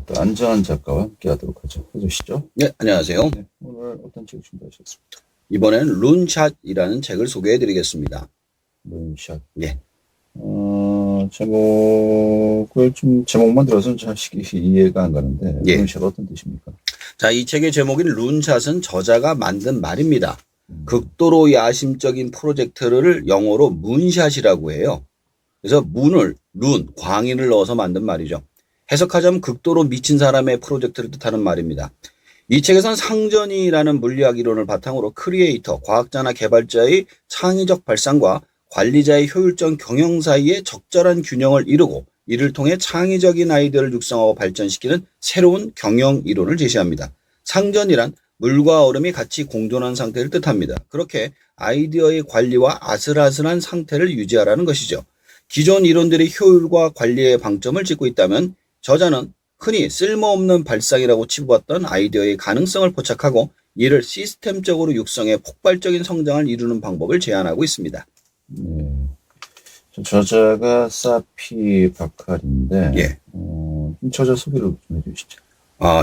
또 안전한 작가와 함께 하도록 하죠. 해주시죠. 네, 안녕하세요. 네, 오늘 어떤 책 준비하셨습니까? 이번엔 룬샷이라는 책을 소개해 드리겠습니다. 룬샷. 네. 제목을 제목만 들어서는 잘 이해가 안 가는데, 예. 룬샷 어떤 뜻입니까? 자, 이 책의 제목인 룬샷은 저자가 만든 말입니다. 극도로 야심적인 프로젝트를 영어로 문샷이라고 해요. 그래서 광인을 넣어서 만든 말이죠. 해석하자면 극도로 미친 사람의 프로젝트를 뜻하는 말입니다. 이 책에서는 상전이라는 물리학 이론을 바탕으로 크리에이터, 과학자나 개발자의 창의적 발상과 관리자의 효율적 경영 사이에 적절한 균형을 이루고 이를 통해 창의적인 아이디어를 육성하고 발전시키는 새로운 경영 이론을 제시합니다. 상전이란 물과 얼음이 같이 공존한 상태를 뜻합니다. 그렇게 아이디어의 관리와 아슬아슬한 상태를 유지하라는 것이죠. 기존 이론들이 효율과 관리에 방점을 찍고 있다면 저자는 흔히 쓸모없는 발상이라고 치부했던 아이디어의 가능성을 포착하고 이를 시스템적으로 육성해 폭발적인 성장을 이루는 방법을 제안하고 있습니다. 네. 저자가 사피 바칼인데, 예. 저자 소개를 좀 해주시죠.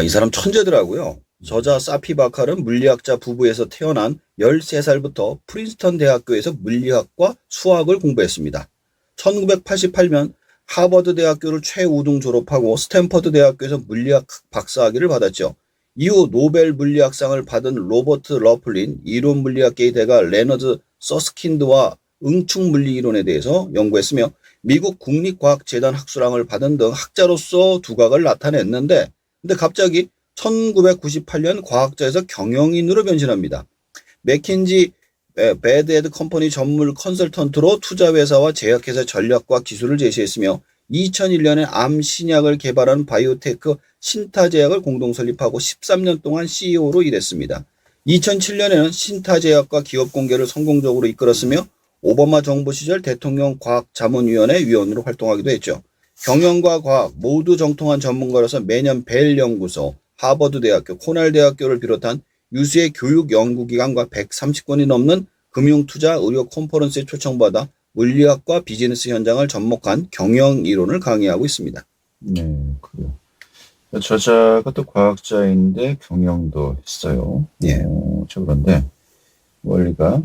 이 사람 천재더라고요. 저자 사피 바칼은 물리학자 부부에서 태어난 13살부터 프린스턴 대학교에서 물리학과 수학을 공부했습니다. 1988년 하버드 대학교를 최우등 졸업하고 스탠퍼드 대학교에서 물리학 박사학위를 받았죠. 이후 노벨 물리학상을 받은 로버트 러플린, 이론 물리학계의 대가 레너드 서스킨드와 응축 물리 이론에 대해서 연구했으며 미국 국립과학재단 학술상을 받은 등 학자로서 두각을 나타냈는데 근데 갑자기 1998년 과학자에서 경영인으로 변신합니다. 맥킨지 배드헤드 컴퍼니 전문 컨설턴트로 투자회사와 제약회사 전략과 기술을 제시했으며 2001년에 암 신약을 개발한 바이오테크 신타제약을 공동 설립하고 13년 동안 CEO로 일했습니다. 2007년에는 신타제약과 기업 공개를 성공적으로 이끌었으며 오바마 정부 시절 대통령 과학자문위원회 위원으로 활동하기도 했죠. 경영과 과학 모두 정통한 전문가로서 매년 벨 연구소, 하버드 대학교, 코넬 대학교를 비롯한 유수의 교육 연구기관과 130건이 넘는 금융, 투자, 의료 컨퍼런스에 초청받아 물리학과 비즈니스 현장을 접목한 경영 이론을 강의하고 있습니다. 네, 그래요. 저자가 또 과학자인데 경영도 했어요. 예. 그런데 원리가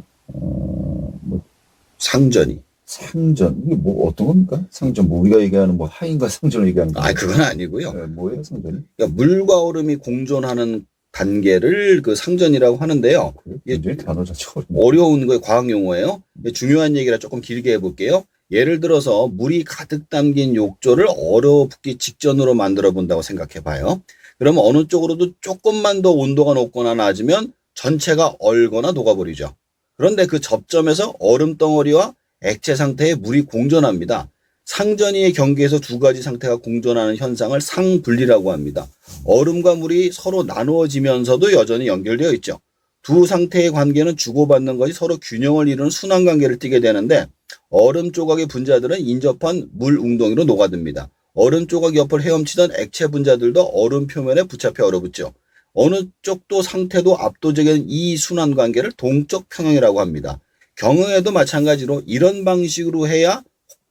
상전이. 상전 이게 뭐 어떤 겁니까? 상전 뭐 우리가 얘기하는 뭐 하인과 상전을 얘기하는 거예요? 그건 아니고요. 네, 뭐예요, 상전이? 그러니까 물과 얼음이 공존하는 단계를 그 상전이라고 하는데요. 굉장히 단어 자체가 어려운 거예요. 과학 용어예요. 중요한 얘기라 조금 길게 해볼게요. 예를 들어서 물이 가득 담긴 욕조를 얼어붙기 직전으로 만들어 본다고 생각해 봐요. 그러면 어느 쪽으로도 조금만 더 온도가 높거나 낮으면 전체가 얼거나 녹아버리죠. 그런데 그 접점에서 얼음 덩어리와 액체 상태의 물이 공존합니다. 상전이의 경계에서 두 가지 상태가 공존하는 현상을 상분리라고 합니다. 얼음과 물이 서로 나누어지면서도 여전히 연결되어 있죠. 두 상태의 관계는 주고받는 것이 서로 균형을 이루는 순환 관계를 띠게 되는데 얼음 조각의 분자들은 인접한 물 웅덩이로 녹아듭니다. 얼음 조각 옆을 헤엄치던 액체 분자들도 얼음 표면에 붙잡혀 얼어붙죠. 어느 쪽도 상태도 압도적인 이 순환 관계를 동적 평형이라고 합니다. 경영에도 마찬가지로 이런 방식으로 해야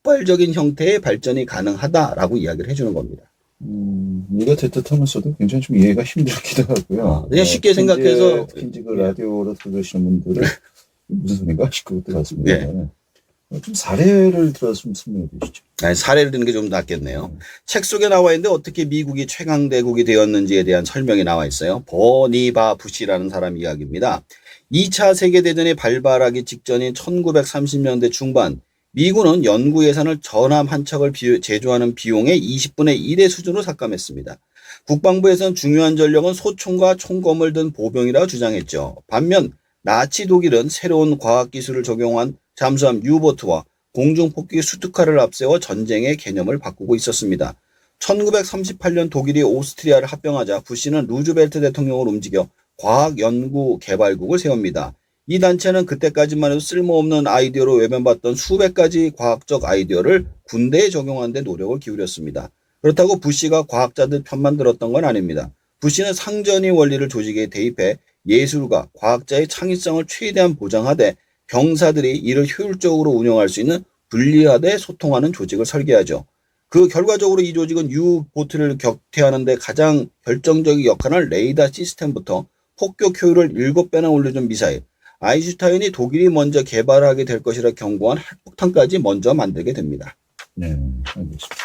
폭발적인 형태의 발전이 가능하다라고 이야기를 해주는 겁니다. 이해가 됐듯하면서도 굉장히 좀 이해가 힘들기도 하고요. 그냥 쉽게 생각해서 특히 그 라디오로 들으시는 분들은 무슨 소린가 싶을 것 같습니다. 네. 좀 사례를 들어서 좀 설명해 주시죠. 사례를 드는 게 좀 낫겠네요. 책 속에 나와 있는데 어떻게 미국이 최강대국이 되었는지에 대한 설명이 나와 있어요. 버니바 부시라는 사람 이야기입니다. 2차 세계대전이 발발하기 직전인 1930년대 중반 미군은 연구 예산을 전함 한 척을 제조하는 비용의 20분의 1의 수준으로 삭감했습니다. 국방부에서는 중요한 전력은 소총과 총검을 든 보병이라고 주장했죠. 반면 나치 독일은 새로운 과학기술을 적용한 잠수함 유보트와 공중폭기 수트카를 앞세워 전쟁의 개념을 바꾸고 있었습니다. 1938년 독일이 오스트리아를 합병하자 부시는 루즈벨트 대통령을 움직여 과학연구개발국을 세웁니다. 이 단체는 그때까지만 해도 쓸모없는 아이디어로 외면받던 수백 가지 과학적 아이디어를 군대에 적용하는 데 노력을 기울였습니다. 그렇다고 부시가 과학자들 편만 들었던 건 아닙니다. 부시는 상전이 원리를 조직에 대입해 예술가, 과학자의 창의성을 최대한 보장하되 병사들이 이를 효율적으로 운영할 수 있는 분리하되 소통하는 조직을 설계하죠. 그 결과적으로 이 조직은 U-보트를 격퇴하는 데 가장 결정적인 역할을 레이더 시스템부터 폭격 효율을 7배나 올려준 미사일, 아인슈타인이 독일이 먼저 개발하게 될 것이라 경고한 핵폭탄까지 먼저 만들게 됩니다. 네, 알겠습니다.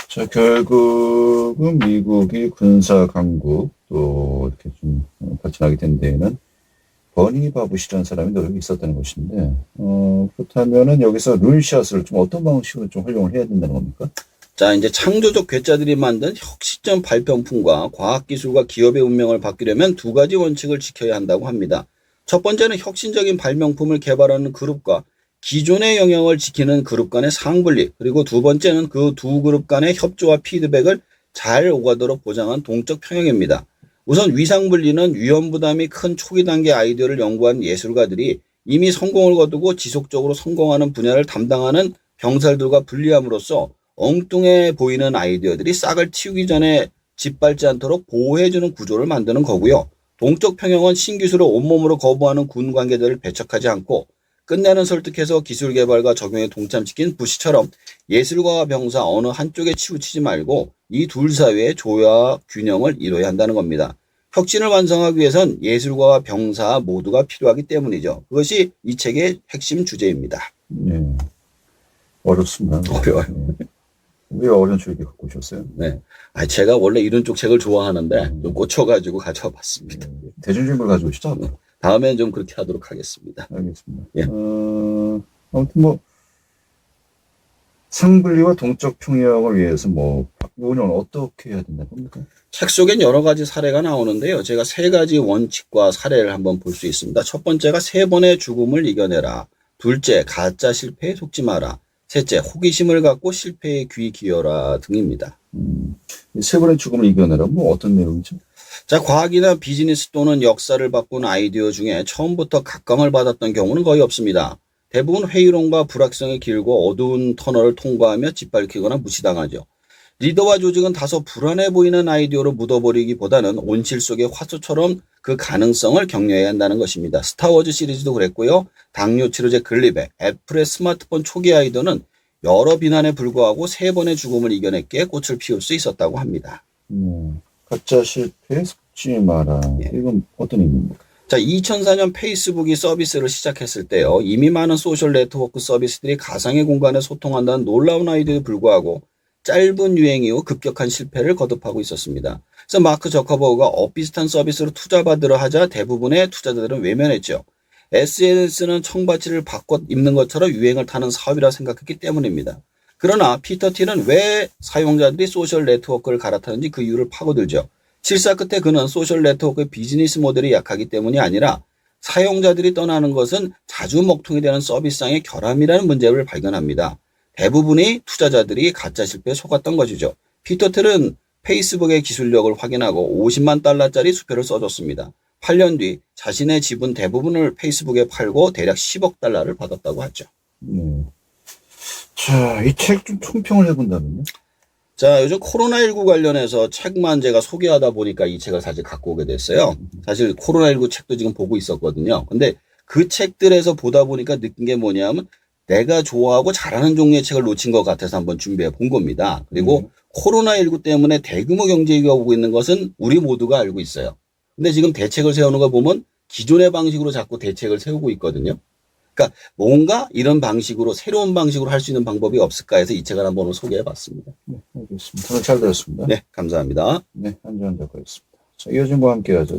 자, 결국은 미국이 군사 강국 또 이렇게 좀 발전하게 된 데에는 버니 바부시라는 사람이 노력이 있었다는 것인데, 그렇다면은 여기서 룬샷을 좀 어떤 방식으로 좀 활용을 해야 된다는 겁니까? 자, 이제 창조적 괴짜들이 만든 혁신적 발명품과 과학기술과 기업의 운명을 바뀌려면 두 가지 원칙을 지켜야 한다고 합니다. 첫 번째는 혁신적인 발명품을 개발하는 그룹과 기존의 영역을 지키는 그룹 간의 상분리, 그리고 두 번째는 그 두 그룹 간의 협조와 피드백을 잘 오가도록 보장한 동적 평형입니다. 우선 위상분리는 위험부담이 큰 초기 단계 아이디어를 연구한 예술가들이 이미 성공을 거두고 지속적으로 성공하는 분야를 담당하는 병살들과 분리함으로써 엉뚱해 보이는 아이디어들이 싹을 틔우기 전에 짓밟지 않도록 보호해주는 구조를 만드는 거고요. 동적 평형은 신기술을 온몸으로 거부하는 군 관계자를 배척하지 않고 끝내는 설득해서 기술 개발과 적용에 동참시킨 부시처럼 예술가와 병사 어느 한쪽에 치우치지 말고 이 둘 사이의 조화 균형을 이뤄야 한다는 겁니다. 혁신을 완성하기 위해선 예술가와 병사 모두가 필요하기 때문이죠. 그것이 이 책의 핵심 주제입니다. 네. 어렵습니다. 어려워요. 네. 왜 어려운 줄 이렇게 갖고 오셨어요? 네. 제가 원래 이런 쪽 책을 좋아하는데 좀 꽂혀가지고 가져와 봤습니다. 대중적인 걸 가져오시죠? 네. 다음엔 좀 그렇게 하도록 하겠습니다. 알겠습니다. 예. 아무튼 뭐 상분리와 동적 평형을 위해서 뭐 박근혜는 어떻게 해야 된다는 겁니까? 책 속엔 여러 가지 사례가 나오는데요. 제가 세 가지 원칙과 사례를 한번 볼 수 있습니다. 첫 번째가 3번의 죽음을 이겨내라. 둘째, 가짜 실패에 속지 마라. 셋째, 호기심을 갖고 실패에 귀 기어라 등입니다. 이 3번의 죽음을 이겨내라. 뭐 어떤 내용이죠? 자, 과학이나 비즈니스 또는 역사를 바꾼 아이디어 중에 처음부터 각광을 받았던 경우는 거의 없습니다. 대부분 회의론과 불확성이 길고 어두운 터널을 통과하며 짓밟히거나 무시당하죠. 리더와 조직은 다소 불안해 보이는 아이디어로 묻어버리기보다는 온실 속의 화수처럼 그 가능성을 격려해야 한다는 것입니다. 스타워즈 시리즈도 그랬고요. 당뇨 치료제 글리백, 애플의 스마트폰 초기 아이디어는 여러 비난에 불구하고 3번의 죽음을 이겨냈기에 꽃을 피울 수 있었다고 합니다. 가짜 실패에 속지 마라. 예. 이건 어떤 의미입니까? 자, 2004년 페이스북이 서비스를 시작했을 때요. 이미 많은 소셜 네트워크 서비스들이 가상의 공간에 소통한다는 놀라운 아이디어에 불구하고 짧은 유행 이후 급격한 실패를 거듭하고 있었습니다. 그래서 마크 저커버그가 비슷한 서비스로 투자받으려 하자 대부분의 투자자들은 외면했죠. SNS는 청바지를 바꿔 입는 것처럼 유행을 타는 사업이라 생각했기 때문입니다. 그러나 피터 틸은 왜 사용자들이 소셜 네트워크를 갈아타는지 그 이유를 파고들죠. 실사 끝에 그는 소셜 네트워크의 비즈니스 모델이 약하기 때문이 아니라 사용자들이 떠나는 것은 자주 먹통이 되는 서비스상의 결함이라는 문제를 발견합니다. 대부분의 투자자들이 가짜 실패에 속았던 것이죠. 피터 틸은 페이스북의 기술력을 확인하고 $50만 달러짜리 수표를 써줬습니다. 8년 뒤 자신의 지분 대부분을 페이스북에 팔고 대략 $10억 달러를 받았다고 하죠. 자, 이 책 좀 총평을 해본다면요? 자, 요즘 코로나19 관련해서 책만 제가 소개하다 보니까 이 책을 사실 갖고 오게 됐어요. 사실 코로나19 책도 지금 보고 있었거든요. 근데 그 책들에서 보다 보니까 느낀 게 뭐냐면 내가 좋아하고 잘하는 종류의 책을 놓친 것 같아서 한번 준비해 본 겁니다. 그리고 코로나19 때문에 대규모 경제위기가 오고 있는 것은 우리 모두가 알고 있어요. 근데 지금 대책을 세우는 거 보면 기존의 방식으로 자꾸 대책을 세우고 있거든요. 그러니까 뭔가 이런 방식으로 새로운 방식으로 할 수 있는 방법이 없을까 해서 이 책을 한번 소개해 봤습니다. 네, 알겠습니다. 오늘 잘 들었습니다. 네, 감사합니다. 네, 한주환 작가였습니다. 자, 이어진 거 함께 하죠.